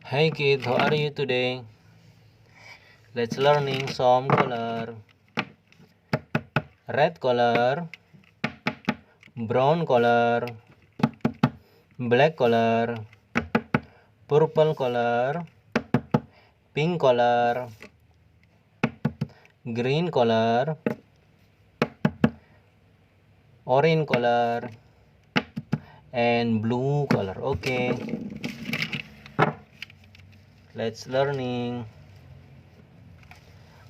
Hey kid, how are you today? Let's learning some color. Red color, brown color, black color, purple color, pink color, green color, orange color, and blue color. Okay, let's learning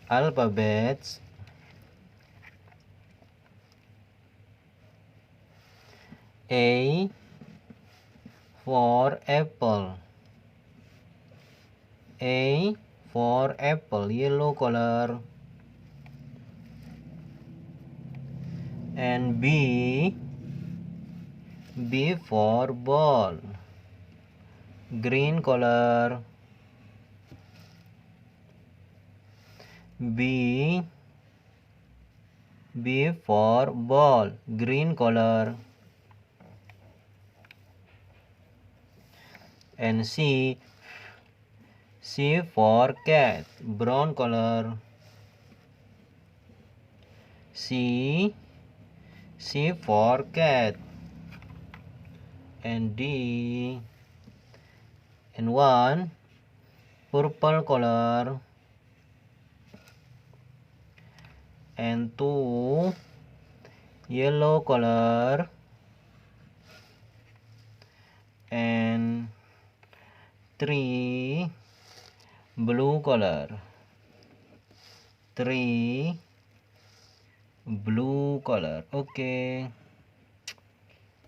alphabets. A for apple. A for apple, yellow color. And B for ball, green color. B for ball, green color. And C for cat, brown color. C for cat. And D and 1 purple color. And 2 yellow color. And 3 blue color. 3 blue color. Okay,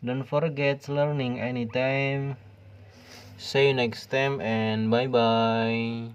don't forget learning anytime. See you next time and bye bye.